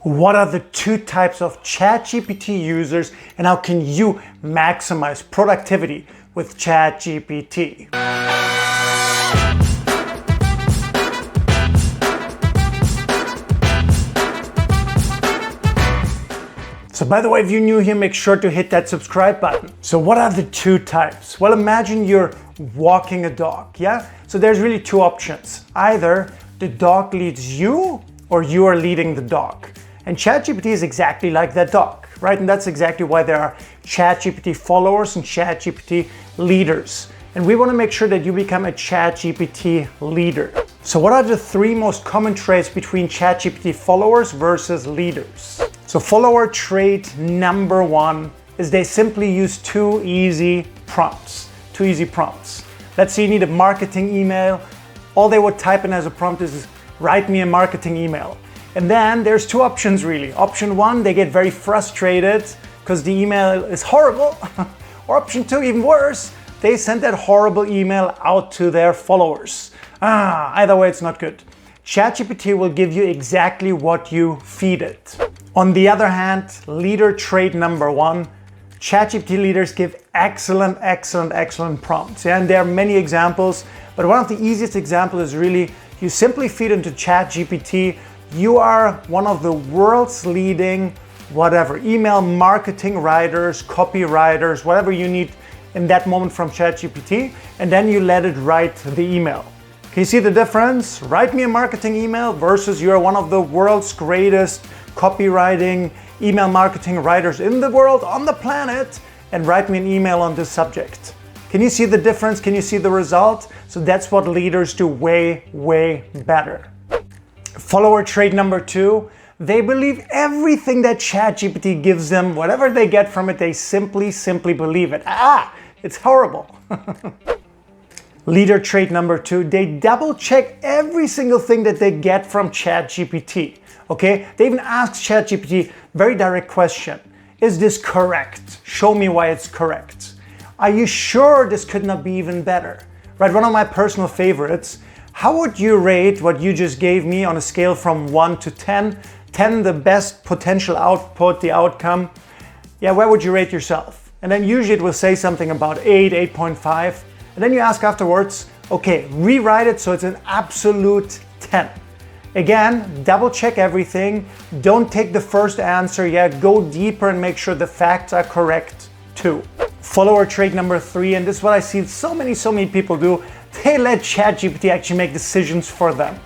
What are the two types of ChatGPT users and how can you maximize productivity with ChatGPT? So by the way, if you're new here, make sure to hit that subscribe button. So what are the two types? Well, imagine you're walking a dog, yeah? So there's really two options. Either the dog leads you or you are leading the dog. And ChatGPT is exactly like that dog, right? And that's exactly why there are ChatGPT followers and ChatGPT leaders. And we want to make sure that you become a ChatGPT leader. So what are the three most common traits between ChatGPT followers versus leaders? So follower trait number one is they simply use two easy prompts. Let's say you need a marketing email. All they would type in as a prompt is write me a marketing email. And then there's two options really. Option one, they get very frustrated because the email is horrible. Or option two, even worse, they send that horrible email out to their followers. Either way, it's not good. ChatGPT will give you exactly what you feed it. On the other hand, leader trait number one, ChatGPT leaders give excellent prompts. Yeah? And there are many examples, but one of the easiest examples is really you simply feed into ChatGPT. You are one of the world's leading email marketing writers, copywriters, whatever you need in that moment from ChatGPT, and then you let it write the email. Can you see the difference? Write me a marketing email versus you're one of the world's greatest copywriting, email marketing writers in the world, on the planet, and write me an email on this subject. Can you see the difference? Can you see the result? So that's what leaders do way better. Follower trait number two, they believe everything that ChatGPT gives them, whatever they get from it, they simply believe it. It's horrible. Leader trait number two, they double check every single thing that they get from ChatGPT. Okay, they even ask ChatGPT very direct question. Is this correct? Show me why it's correct. Are you sure this could not be even better? Right, one of my personal favorites. How would you rate what you just gave me on a scale from 1 to 10? 10 the best potential output, the outcome. Yeah, where would you rate yourself? And then usually it will say something about 8, 8.5. And then you ask afterwards, okay, rewrite it so it's an absolute 10. Again, double check everything. Don't take the first answer yet. Go deeper and make sure the facts are correct too. Follower trait number three, and this is what I see so many people do. They let ChatGPT actually make decisions for them.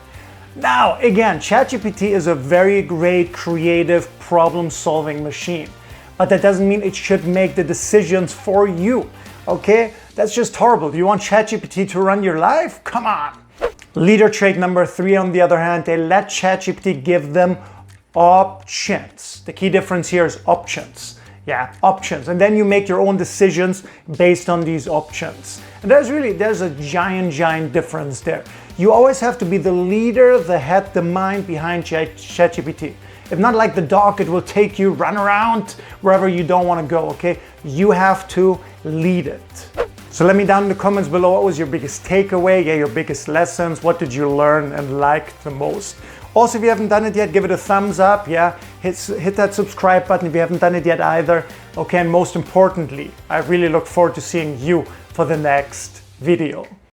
Now, again, ChatGPT is a very great creative problem-solving machine, but that doesn't mean it should make the decisions for you. Okay? That's just horrible. Do you want ChatGPT to run your life? Come on. Leader trait number three, on the other hand, they let ChatGPT give them options. The key difference here is options. Yeah, options. And then you make your own decisions based on these options. And there's a giant difference there. You always have to be the leader, the head, the mind behind ChatGPT. If not like the dog, it will take you, run around wherever you don't want to go, okay? You have to lead it. So let me down in the comments below, what was your biggest takeaway? Yeah, your biggest lessons. What did you learn and like the most? Also, if you haven't done it yet, give it a thumbs up. Yeah, hit that subscribe button if you haven't done it yet either. Okay, and most importantly, I really look forward to seeing you for the next video.